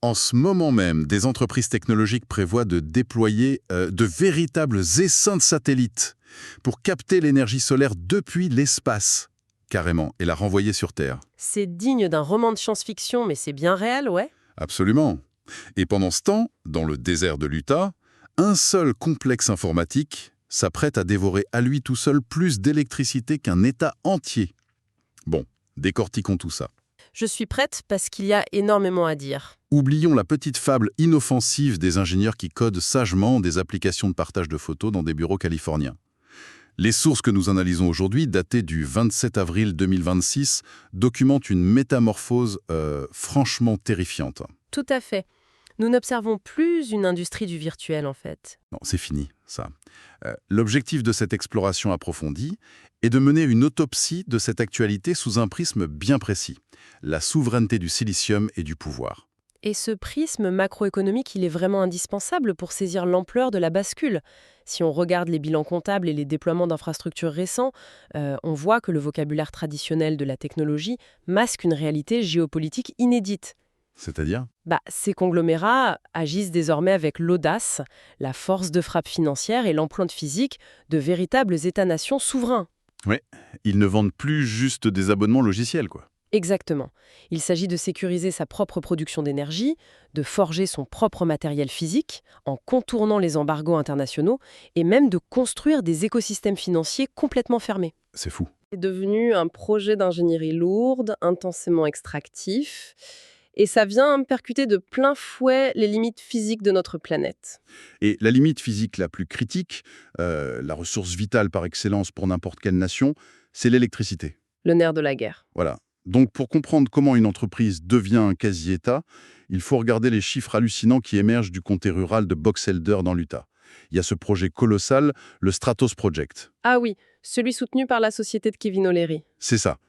En ce moment même, des entreprises technologiques prévoient de déployer de véritables essaims de satellites pour capter l'énergie solaire depuis l'espace, carrément, et la renvoyer sur Terre. C'est digne d'un roman de science-fiction, mais c'est bien réel, ouais. Absolument. Et pendant ce temps, dans le désert de l'Utah, un seul complexe informatique s'apprête à dévorer à lui tout seul plus d'électricité qu'un État entier. Bon, décortiquons tout ça. Je suis prête parce qu'il y a énormément à dire. Oublions la petite fable inoffensive des ingénieurs qui codent sagement des applications de partage de photos dans des bureaux californiens. Les sources que nous analysons aujourd'hui, datées du 27 avril 2026, documentent une métamorphose franchement terrifiante. Tout à fait. Nous n'observons plus une industrie du virtuel, en fait. Non, c'est fini, ça. L'objectif de cette exploration approfondie est de mener une autopsie de cette actualité sous un prisme bien précis, la souveraineté du silicium et du pouvoir. Et ce prisme macroéconomique, il est vraiment indispensable pour saisir l'ampleur de la bascule. Si on regarde les bilans comptables et les déploiements d'infrastructures récents, on voit que le vocabulaire traditionnel de la technologie masque une réalité géopolitique inédite. C'est-à-dire? Ces conglomérats agissent désormais avec l'audace, la force de frappe financière et l'empreinte physique de véritables États-nations souverains. Oui, ils ne vendent plus juste des abonnements logiciels, quoi. Exactement. Il s'agit de sécuriser sa propre production d'énergie, de forger son propre matériel physique en contournant les embargos internationaux et même de construire des écosystèmes financiers complètement fermés. C'est fou. C'est devenu un projet d'ingénierie lourde, intensément extractif, et ça vient percuter de plein fouet les limites physiques de notre planète. Et la limite physique la plus critique, la ressource vitale par excellence pour n'importe quelle nation, c'est l'électricité. Le nerf de la guerre. Voilà. Donc, pour comprendre comment une entreprise devient un quasi-État, il faut regarder les chiffres hallucinants qui émergent du comté rural de Box Elder dans l'Utah. Il y a ce projet colossal, le Stratos Project. Ah oui, celui soutenu par la société de Kevin O'Leary. C'est ça.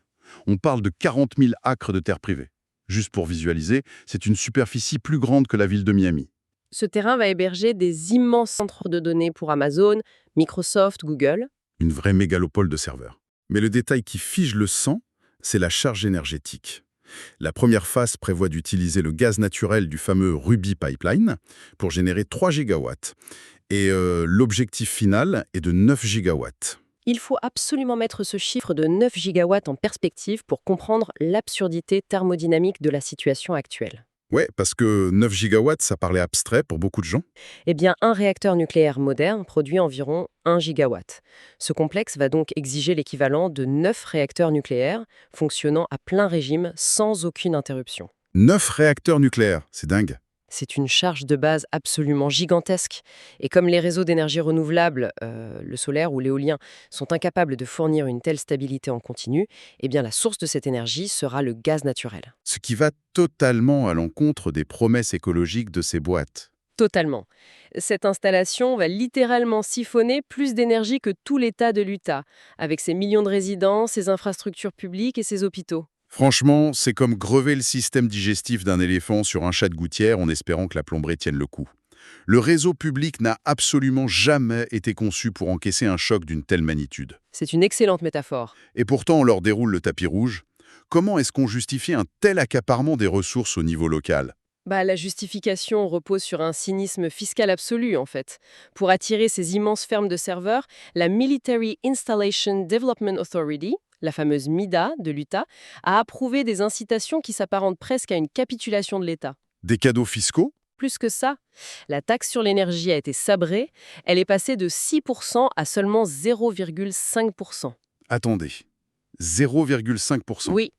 On parle de 40 000 acres de terre privée. Juste pour visualiser, c'est une superficie plus grande que la ville de Miami. Ce terrain va héberger des immenses centres de données pour Amazon, Microsoft, Google. Une vraie mégalopole de serveurs. Mais le détail qui fige le sang, c'est la charge énergétique. La première phase prévoit d'utiliser le gaz naturel du fameux Ruby Pipeline pour générer 3 gigawatts. Et l'objectif final est de 9 gigawatts. Il faut absolument mettre ce chiffre de 9 gigawatts en perspective pour comprendre l'absurdité thermodynamique de la situation actuelle. Ouais, parce que 9 gigawatts, ça paraît abstrait pour beaucoup de gens. Eh bien, un réacteur nucléaire moderne produit environ 1 gigawatt. Ce complexe va donc exiger l'équivalent de 9 réacteurs nucléaires fonctionnant à plein régime sans aucune interruption. 9 réacteurs nucléaires, c'est dingue. C'est une charge de base absolument gigantesque. Et comme les réseaux d'énergie renouvelable, le solaire ou l'éolien, sont incapables de fournir une telle stabilité en continu, eh bien la source de cette énergie sera le gaz naturel. Ce qui va totalement à l'encontre des promesses écologiques de ces boîtes. Totalement. Cette installation va littéralement siphonner plus d'énergie que tout l'État de l'Utah, avec ses millions de résidents, ses infrastructures publiques et ses hôpitaux. Franchement, c'est comme grever le système digestif d'un éléphant sur un chat de gouttière en espérant que la plomberie tienne le coup. Le réseau public n'a absolument jamais été conçu pour encaisser un choc d'une telle magnitude. C'est une excellente métaphore. Et pourtant, on leur déroule le tapis rouge. Comment est-ce qu'on justifie un tel accaparement des ressources au niveau local ? La justification repose sur un cynisme fiscal absolu, en fait. Pour attirer ces immenses fermes de serveurs, la Military Installation Development Authority, la fameuse MIDA de l'Utah, a approuvé des incitations qui s'apparentent presque à une capitulation de l'État. Des cadeaux fiscaux ? Plus que ça, la taxe sur l'énergie a été sabrée, elle est passée de 6% à seulement 0,5%. Attendez, 0,5%. Oui,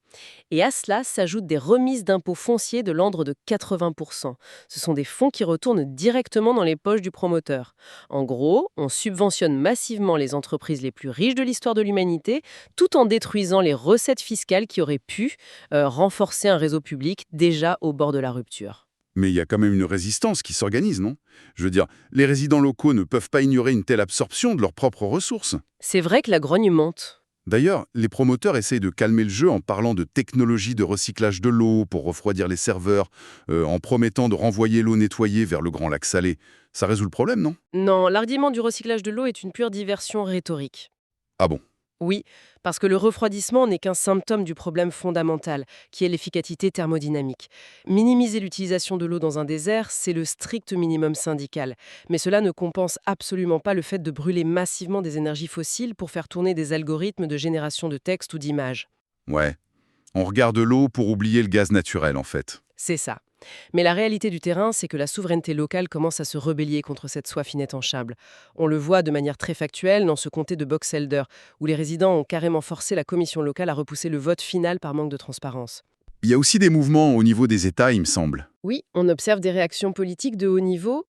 et à cela s'ajoutent des remises d'impôts fonciers de l'ordre de 80%. Ce sont des fonds qui retournent directement dans les poches du promoteur. En gros, on subventionne massivement les entreprises les plus riches de l'histoire de l'humanité, tout en détruisant les recettes fiscales qui auraient pu renforcer un réseau public déjà au bord de la rupture. Mais il y a quand même une résistance qui s'organise, non ? Je veux dire, les résidents locaux ne peuvent pas ignorer une telle absorption de leurs propres ressources. C'est vrai que la grogne monte. D'ailleurs, les promoteurs essayent de calmer le jeu en parlant de technologie de recyclage de l'eau pour refroidir les serveurs, en promettant de renvoyer l'eau nettoyée vers le Grand Lac Salé. Ça résout le problème, non ? Non, l'argument du recyclage de l'eau est une pure diversion rhétorique. Ah bon ? Oui, parce que le refroidissement n'est qu'un symptôme du problème fondamental, qui est l'efficacité thermodynamique. Minimiser l'utilisation de l'eau dans un désert, c'est le strict minimum syndical. Mais cela ne compense absolument pas le fait de brûler massivement des énergies fossiles pour faire tourner des algorithmes de génération de texte ou d'images. Ouais, on regarde l'eau pour oublier le gaz naturel, en fait. C'est ça. Mais la réalité du terrain, c'est que la souveraineté locale commence à se rebeller contre cette soif inétanchable. On le voit de manière très factuelle dans ce comté de Box-Elder, où les résidents ont carrément forcé la commission locale à repousser le vote final par manque de transparence. Il y a aussi des mouvements au niveau des États, il me semble. Oui, on observe des réactions politiques de haut niveau.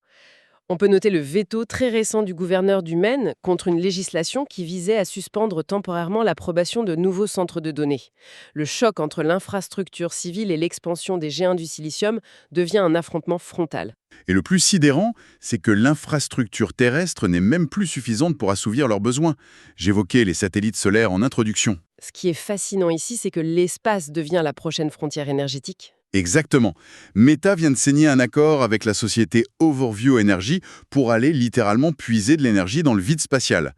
On peut noter le veto très récent du gouverneur du Maine contre une législation qui visait à suspendre temporairement l'approbation de nouveaux centres de données. Le choc entre l'infrastructure civile et l'expansion des géants du silicium devient un affrontement frontal. Et le plus sidérant, c'est que l'infrastructure terrestre n'est même plus suffisante pour assouvir leurs besoins. J'évoquais les satellites solaires en introduction. Ce qui est fascinant ici, c'est que l'espace devient la prochaine frontière énergétique. Exactement. Meta vient de signer un accord avec la société Overview Energy pour aller littéralement puiser de l'énergie dans le vide spatial.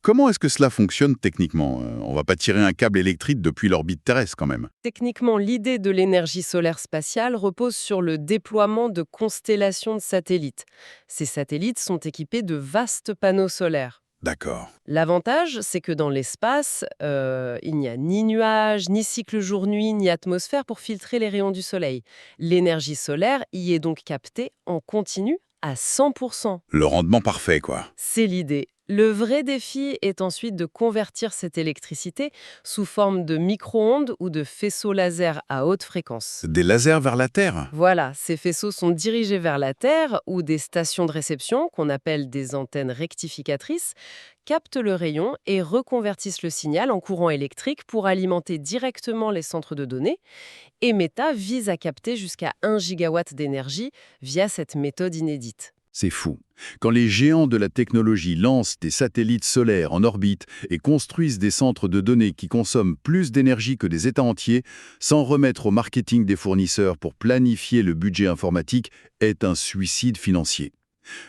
Comment est-ce que cela fonctionne techniquement? On va pas tirer un câble électrique depuis l'orbite terrestre quand même. Techniquement, l'idée de l'énergie solaire spatiale repose sur le déploiement de constellations de satellites. Ces satellites sont équipés de vastes panneaux solaires. D'accord. L'avantage, c'est que dans l'espace, il n'y a ni nuages, ni cycle jour-nuit, ni atmosphère pour filtrer les rayons du Soleil. L'énergie solaire y est donc captée en continu à 100%. Le rendement parfait, quoi. C'est l'idée. Le vrai défi est ensuite de convertir cette électricité sous forme de micro-ondes ou de faisceaux laser à haute fréquence. Des lasers vers la Terre? Voilà, ces faisceaux sont dirigés vers la Terre où des stations de réception, qu'on appelle des antennes rectificatrices, captent le rayon et reconvertissent le signal en courant électrique pour alimenter directement les centres de données. Et Meta vise à capter jusqu'à 1 gigawatt d'énergie via cette méthode inédite. C'est fou. Quand les géants de la technologie lancent des satellites solaires en orbite et construisent des centres de données qui consomment plus d'énergie que des États entiers, sans remettre au marketing des fournisseurs pour planifier le budget informatique, est un suicide financier.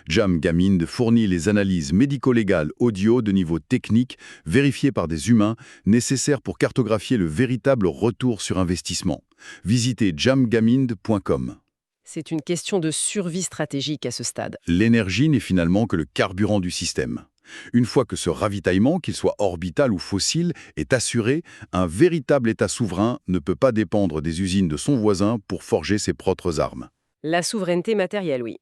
Jam Gaming fournit les analyses médico-légales audio de niveau technique vérifiées par des humains nécessaires pour cartographier le véritable retour sur investissement. Visitez jamgaming.com. C'est une question de survie stratégique à ce stade. L'énergie n'est finalement que le carburant du système. Une fois que ce ravitaillement, qu'il soit orbital ou fossile, est assuré, un véritable État souverain ne peut pas dépendre des usines de son voisin pour forger ses propres armes. La souveraineté matérielle, oui.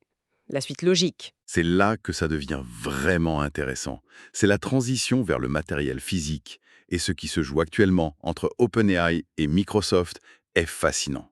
La suite logique. C'est là que ça devient vraiment intéressant. C'est la transition vers le matériel physique. Et ce qui se joue actuellement entre OpenAI et Microsoft est fascinant.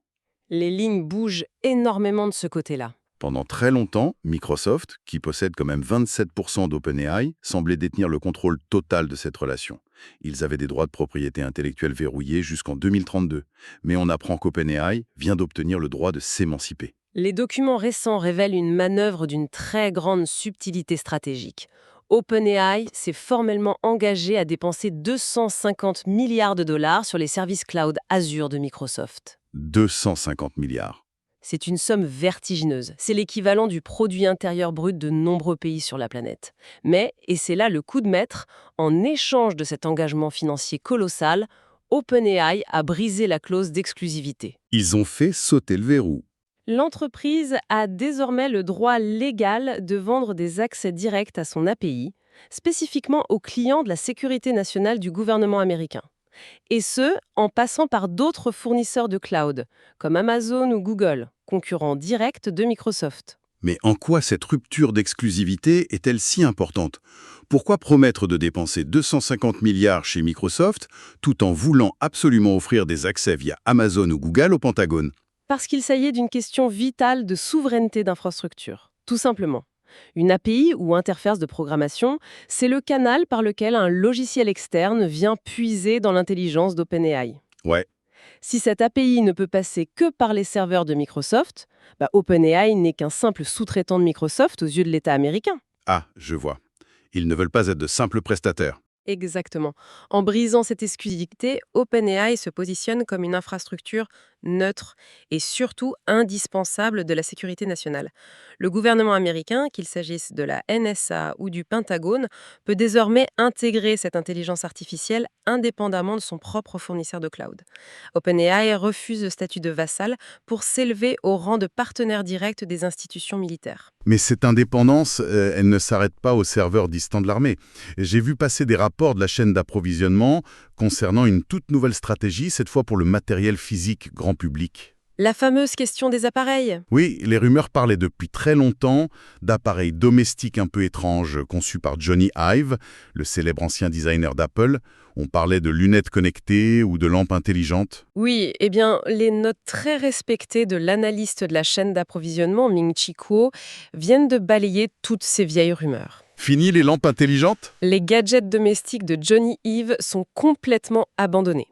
Les lignes bougent énormément de ce côté-là. Pendant très longtemps, Microsoft, qui possède quand même 27% d'OpenAI, semblait détenir le contrôle total de cette relation. Ils avaient des droits de propriété intellectuelle verrouillés jusqu'en 2032. Mais on apprend qu'OpenAI vient d'obtenir le droit de s'émanciper. Les documents récents révèlent une manœuvre d'une très grande subtilité stratégique. OpenAI s'est formellement engagé à dépenser 250 milliards de dollars sur les services cloud Azure de Microsoft. 250 milliards. C'est une somme vertigineuse. C'est l'équivalent du produit intérieur brut de nombreux pays sur la planète. Mais, et c'est là le coup de maître, en échange de cet engagement financier colossal, OpenAI a brisé la clause d'exclusivité. Ils ont fait sauter le verrou. L'entreprise a désormais le droit légal de vendre des accès directs à son API, spécifiquement aux clients de la sécurité nationale du gouvernement américain. Et ce, en passant par d'autres fournisseurs de cloud, comme Amazon ou Google, concurrents directs de Microsoft. Mais en quoi cette rupture d'exclusivité est-elle si importante? Pourquoi promettre de dépenser 250 milliards chez Microsoft tout en voulant absolument offrir des accès via Amazon ou Google au Pentagone? Parce qu'il s'agit d'une question vitale de souveraineté d'infrastructure, tout simplement. Une API ou interface de programmation, c'est le canal par lequel un logiciel externe vient puiser dans l'intelligence d'OpenAI. Ouais. Si cette API ne peut passer que par les serveurs de Microsoft, OpenAI n'est qu'un simple sous-traitant de Microsoft aux yeux de l'État américain. Ah, je vois. Ils ne veulent pas être de simples prestataires. Exactement. En brisant cette exclusivité, OpenAI se positionne comme une infrastructure neutre et surtout indispensable de la sécurité nationale. Le gouvernement américain, qu'il s'agisse de la NSA ou du Pentagone, peut désormais intégrer cette intelligence artificielle indépendamment de son propre fournisseur de cloud. OpenAI refuse le statut de vassal pour s'élever au rang de partenaire direct des institutions militaires. Mais cette indépendance, elle ne s'arrête pas aux serveurs distants de l'armée. J'ai vu passer des rapports de la chaîne d'approvisionnement concernant une toute nouvelle stratégie, cette fois pour le matériel physique grand public. La fameuse question des appareils. Oui, les rumeurs parlaient depuis très longtemps d'appareils domestiques un peu étranges conçus par Johnny Ive, le célèbre ancien designer d'Apple. On parlait de lunettes connectées ou de lampes intelligentes. Oui, eh bien, les notes très respectées de l'analyste de la chaîne d'approvisionnement, Ming-Chi Kuo, viennent de balayer toutes ces vieilles rumeurs. Fini les lampes intelligentes? Les gadgets domestiques de Johnny Ive sont complètement abandonnés.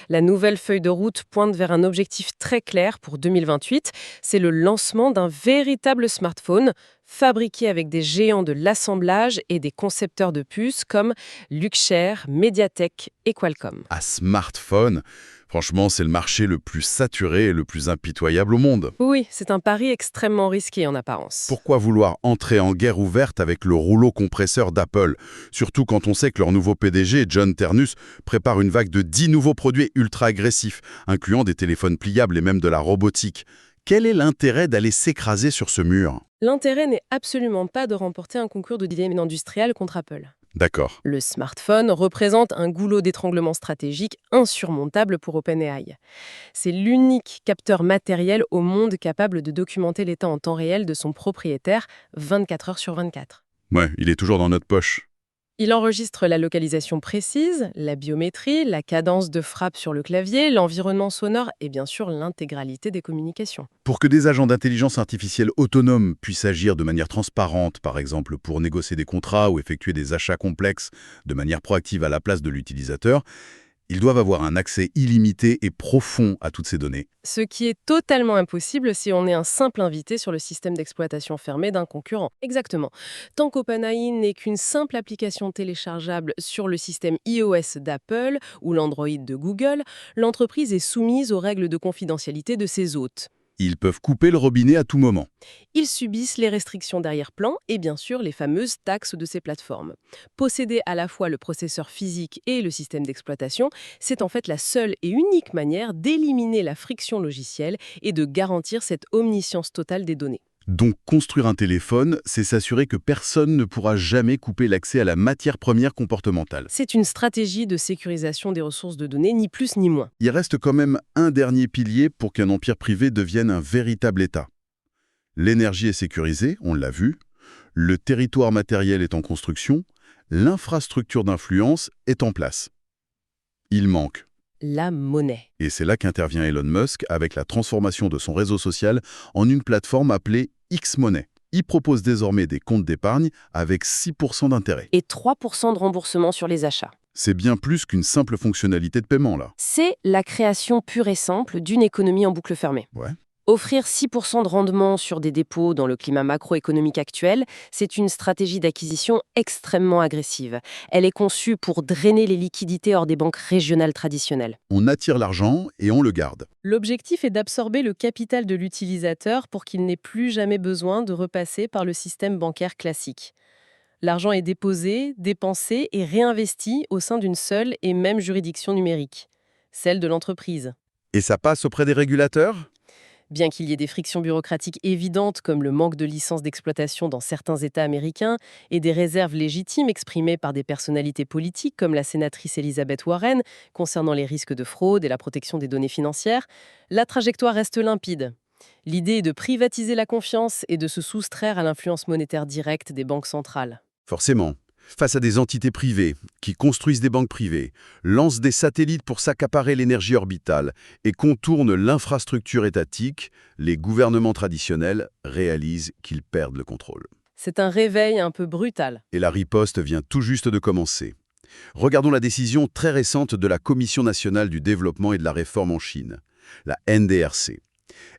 La nouvelle feuille de route pointe vers un objectif très clair pour 2028, c'est le lancement d'un véritable smartphone fabriqué avec des géants de l'assemblage et des concepteurs de puces comme Luxshare, Mediatek et Qualcomm. À smartphone, franchement, c'est le marché le plus saturé et le plus impitoyable au monde. Oui, c'est un pari extrêmement risqué en apparence. Pourquoi vouloir entrer en guerre ouverte avec le rouleau compresseur d'Apple? Surtout quand on sait que leur nouveau PDG, John Ternus, prépare une vague de 10 nouveaux produits ultra agressifs, incluant des téléphones pliables et même de la robotique. Quel est l'intérêt d'aller s'écraser sur ce mur? L'intérêt n'est absolument pas de remporter un concours de design industriel contre Apple. D'accord. Le smartphone représente un goulot d'étranglement stratégique insurmontable pour OpenAI. C'est l'unique capteur matériel au monde capable de documenter l'état en temps réel de son propriétaire 24 heures sur 24. Ouais, il est toujours dans notre poche. Il enregistre la localisation précise, la biométrie, la cadence de frappe sur le clavier, l'environnement sonore et bien sûr l'intégralité des communications. Pour que des agents d'intelligence artificielle autonomes puissent agir de manière transparente, par exemple pour négocier des contrats ou effectuer des achats complexes de manière proactive à la place de l'utilisateur, ils doivent avoir un accès illimité et profond à toutes ces données. Ce qui est totalement impossible si on est un simple invité sur le système d'exploitation fermé d'un concurrent. Exactement. Tant qu'OpenAI n'est qu'une simple application téléchargeable sur le système iOS d'Apple ou l'Android de Google, l'entreprise est soumise aux règles de confidentialité de ses hôtes. Ils peuvent couper le robinet à tout moment. Ils subissent les restrictions d'arrière-plan et bien sûr les fameuses taxes de ces plateformes. Posséder à la fois le processeur physique et le système d'exploitation, c'est en fait la seule et unique manière d'éliminer la friction logicielle et de garantir cette omniscience totale des données. Donc construire un téléphone, c'est s'assurer que personne ne pourra jamais couper l'accès à la matière première comportementale. C'est une stratégie de sécurisation des ressources de données, ni plus ni moins. Il reste quand même un dernier pilier pour qu'un empire privé devienne un véritable État. L'énergie est sécurisée, on l'a vu, le territoire matériel est en construction, l'infrastructure d'influence est en place. Il manque. La monnaie. Et c'est là qu'intervient Elon Musk avec la transformation de son réseau social en une plateforme appelée X-Money. Il propose désormais des comptes d'épargne avec 6% d'intérêt. Et 3% de remboursement sur les achats. C'est bien plus qu'une simple fonctionnalité de paiement, là. C'est la création pure et simple d'une économie en boucle fermée. Ouais. Offrir 6% de rendement sur des dépôts dans le climat macroéconomique actuel, c'est une stratégie d'acquisition extrêmement agressive. Elle est conçue pour drainer les liquidités hors des banques régionales traditionnelles. On attire l'argent et on le garde. L'objectif est d'absorber le capital de l'utilisateur pour qu'il n'ait plus jamais besoin de repasser par le système bancaire classique. L'argent est déposé, dépensé et réinvesti au sein d'une seule et même juridiction numérique, celle de l'entreprise. Et ça passe auprès des régulateurs ? Bien qu'il y ait des frictions bureaucratiques évidentes comme le manque de licences d'exploitation dans certains États américains et des réserves légitimes exprimées par des personnalités politiques comme la sénatrice Elizabeth Warren concernant les risques de fraude et la protection des données financières, la trajectoire reste limpide. L'idée est de privatiser la confiance et de se soustraire à l'influence monétaire directe des banques centrales. Forcément. Face à des entités privées qui construisent des banques privées, lancent des satellites pour s'accaparer l'énergie orbitale et contournent l'infrastructure étatique, les gouvernements traditionnels réalisent qu'ils perdent le contrôle. C'est un réveil un peu brutal. Et la riposte vient tout juste de commencer. Regardons la décision très récente de la Commission nationale du développement et de la réforme en Chine, la NDRC.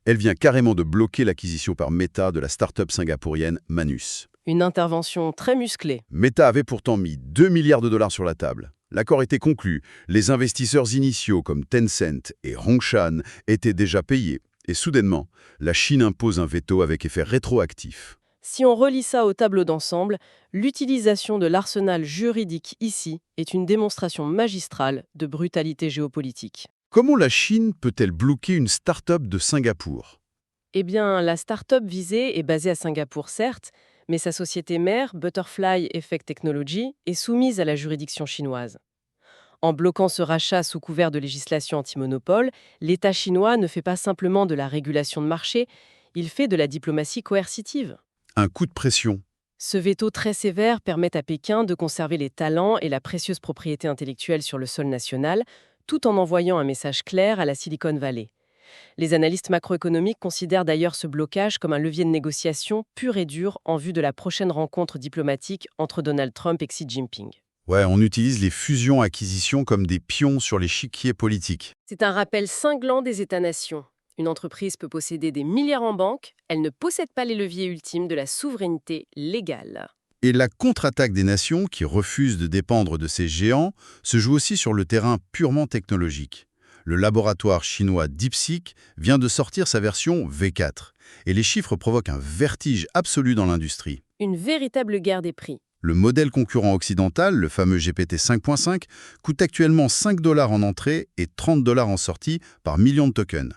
Elle vient carrément de bloquer l'acquisition par Meta de la start-up singapourienne Manus. Une intervention très musclée. Meta avait pourtant mis 2 milliards de dollars sur la table. L'accord était conclu. Les investisseurs initiaux comme Tencent et Hongshan étaient déjà payés. Et soudainement, la Chine impose un veto avec effet rétroactif. Si on relie ça au tableau d'ensemble, l'utilisation de l'arsenal juridique ici est une démonstration magistrale de brutalité géopolitique. Comment la Chine peut-elle bloquer une start-up de Singapour? Eh bien, la start-up visée est basée à Singapour, certes, mais sa société mère, Butterfly Effect Technology, est soumise à la juridiction chinoise. En bloquant ce rachat sous couvert de législation anti-monopole, l'État chinois ne fait pas simplement de la régulation de marché, il fait de la diplomatie coercitive. Un coup de pression. Ce veto très sévère permet à Pékin de conserver les talents et la précieuse propriété intellectuelle sur le sol national, tout en envoyant un message clair à la Silicon Valley. Les analystes macroéconomiques considèrent d'ailleurs ce blocage comme un levier de négociation pur et dur en vue de la prochaine rencontre diplomatique entre Donald Trump et Xi Jinping. Ouais, on utilise les fusions-acquisitions comme des pions sur l'échiquier politique. C'est un rappel cinglant des États-nations. Une entreprise peut posséder des milliards en banque, elle ne possède pas les leviers ultimes de la souveraineté légale. Et la contre-attaque des nations, qui refusent de dépendre de ces géants, se joue aussi sur le terrain purement technologique. Le laboratoire chinois DeepSeek vient de sortir sa version V4, et les chiffres provoquent un vertige absolu dans l'industrie. Une véritable guerre des prix. Le modèle concurrent occidental, le fameux GPT 5.5, coûte actuellement 5 $ en entrée et 30 $ en sortie par million de tokens.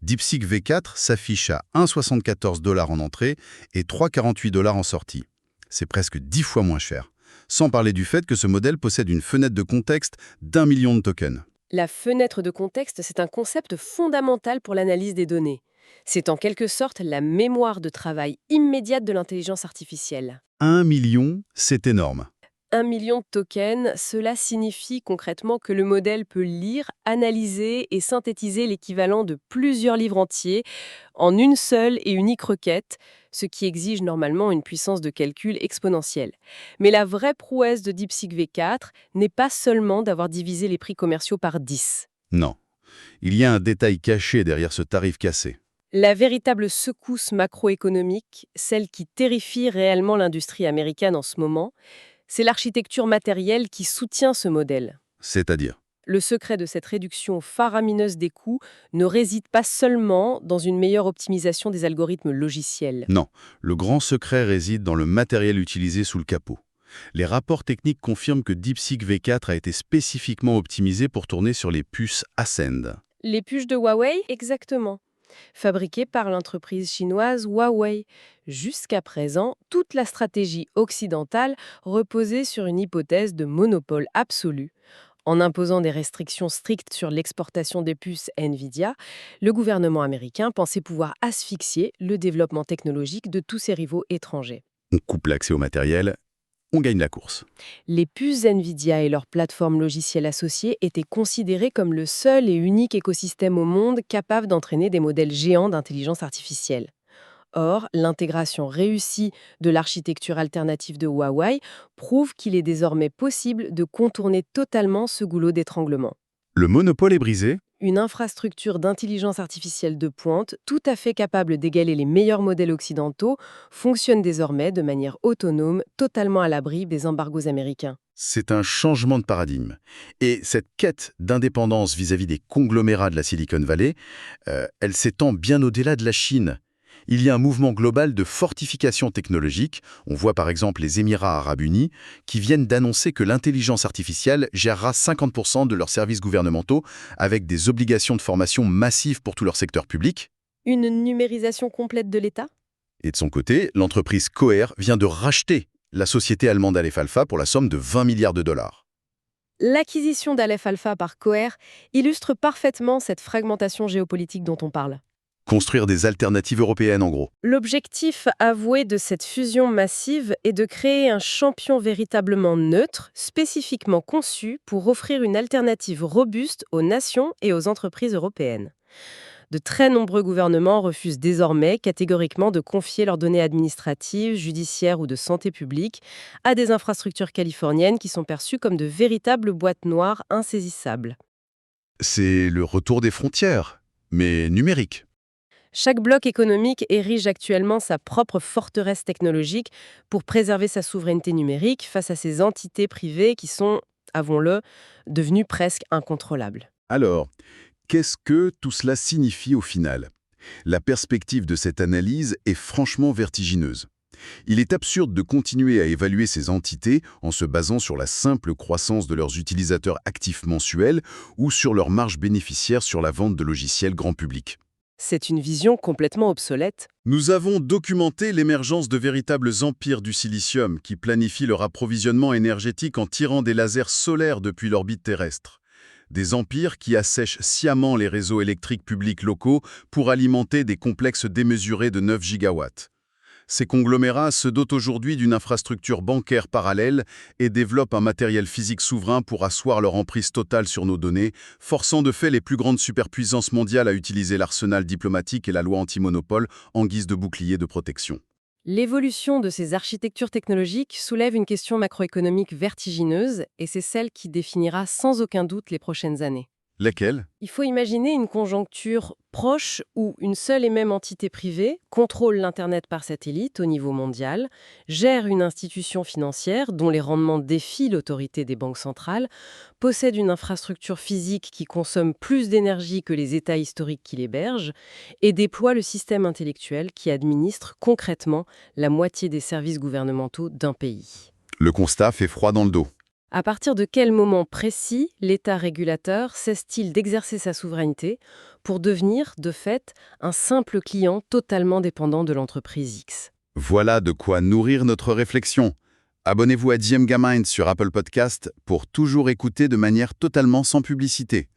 DeepSeek V4 s'affiche à 1,74 $ en entrée et 3,48 $ en sortie. C'est presque 10 fois moins cher. Sans parler du fait que ce modèle possède une fenêtre de contexte d'1 million de tokens. La fenêtre de contexte, c'est un concept fondamental pour l'analyse des données. C'est en quelque sorte la mémoire de travail immédiate de l'intelligence artificielle. 1 million, c'est énorme. 1 million de tokens, cela signifie concrètement que le modèle peut lire, analyser et synthétiser l'équivalent de plusieurs livres entiers en une seule et unique requête, ce qui exige normalement une puissance de calcul exponentielle. Mais la vraie prouesse de DeepSeek V4 n'est pas seulement d'avoir divisé les prix commerciaux par 10. Non. Il y a un détail caché derrière ce tarif cassé. La véritable secousse macroéconomique, celle qui terrifie réellement l'industrie américaine en ce moment, c'est l'architecture matérielle qui soutient ce modèle. C'est-à-dire, Le secret de cette réduction faramineuse des coûts ne réside pas seulement dans une meilleure optimisation des algorithmes logiciels. non, le grand secret réside dans le matériel utilisé sous le capot. Les rapports techniques confirment que DeepSeek V4 a été spécifiquement optimisé pour tourner sur les puces Ascend. Les puces de Huawei, exactement. Fabriquées par l'entreprise chinoise Huawei. Jusqu'à présent, toute la stratégie occidentale reposait sur une hypothèse de monopole absolu. En imposant des restrictions strictes sur l'exportation des puces Nvidia, le gouvernement américain pensait pouvoir asphyxier le développement technologique de tous ses rivaux étrangers. On coupe l'accès au matériel, on gagne la course. Les puces Nvidia et leurs plateformes logicielles associées étaient considérées comme le seul et unique écosystème au monde capable d'entraîner des modèles géants d'intelligence artificielle. Or, l'intégration réussie de l'architecture alternative de Huawei prouve qu'il est désormais possible de contourner totalement ce goulot d'étranglement. Le monopole est brisé. Une infrastructure d'intelligence artificielle de pointe, tout à fait capable d'égaler les meilleurs modèles occidentaux, fonctionne désormais de manière autonome, totalement à l'abri des embargos américains. C'est un changement de paradigme. Et cette quête d'indépendance vis-à-vis des conglomérats de la Silicon Valley, elle s'étend bien au-delà de la Chine. Il y a un mouvement global de fortification technologique. On voit par exemple les Émirats arabes unis qui viennent d'annoncer que l'intelligence artificielle gérera 50% de leurs services gouvernementaux avec des obligations de formation massives pour tout leur secteur public. Une numérisation complète de l'État ? Et de son côté, l'entreprise Coher vient de racheter la société allemande Aleph Alpha pour la somme de 20 milliards de dollars. L'acquisition d'Aleph Alpha par Coher illustre parfaitement cette fragmentation géopolitique dont on parle. Construire des alternatives européennes en gros. L'objectif avoué de cette fusion massive est de créer un champion véritablement neutre, spécifiquement conçu pour offrir une alternative robuste aux nations et aux entreprises européennes. De très nombreux gouvernements refusent désormais catégoriquement de confier leurs données administratives, judiciaires ou de santé publique à des infrastructures californiennes qui sont perçues comme de véritables boîtes noires insaisissables. C'est le retour des frontières, mais numérique. Chaque bloc économique érige actuellement sa propre forteresse technologique pour préserver sa souveraineté numérique face à ces entités privées qui sont avouons-le, devenu presque incontrôlable. Alors, qu'est-ce que tout cela signifie au final? La perspective de cette analyse est franchement vertigineuse. Il est absurde de continuer à évaluer ces entités en se basant sur la simple croissance de leurs utilisateurs actifs mensuels ou sur leur marge bénéficiaire sur la vente de logiciels grand public. C'est une vision complètement obsolète. Nous avons documenté l'émergence de véritables empires du silicium qui planifient leur approvisionnement énergétique en tirant des lasers solaires depuis l'orbite terrestre. Des empires qui assèchent sciemment les réseaux électriques publics locaux pour alimenter des complexes démesurés de 9 gigawatts. Ces conglomérats se dotent aujourd'hui d'une infrastructure bancaire parallèle et développent un matériel physique souverain pour asseoir leur emprise totale sur nos données, forçant de fait les plus grandes superpuissances mondiales à utiliser l'arsenal diplomatique et la loi anti-monopole en guise de bouclier de protection. L'évolution de ces architectures technologiques soulève une question macroéconomique vertigineuse, et c'est celle qui définira sans aucun doute les prochaines années. Lesquels? Il faut imaginer une conjoncture proche où une seule et même entité privée contrôle l'Internet par satellite au niveau mondial, gère une institution financière dont les rendements défient l'autorité des banques centrales, possède une infrastructure physique qui consomme plus d'énergie que les États historiques qui l'hébergent, et déploie le système intellectuel qui administre concrètement la moitié des services gouvernementaux d'un pays. Le constat fait froid dans le dos. À partir de quel moment précis l'État régulateur cesse-t-il d'exercer sa souveraineté pour devenir, de fait, un simple client totalement dépendant de l'entreprise X? Voilà de quoi nourrir notre réflexion. Abonnez-vous à Diem Mind sur Apple Podcast pour toujours écouter de manière totalement sans publicité.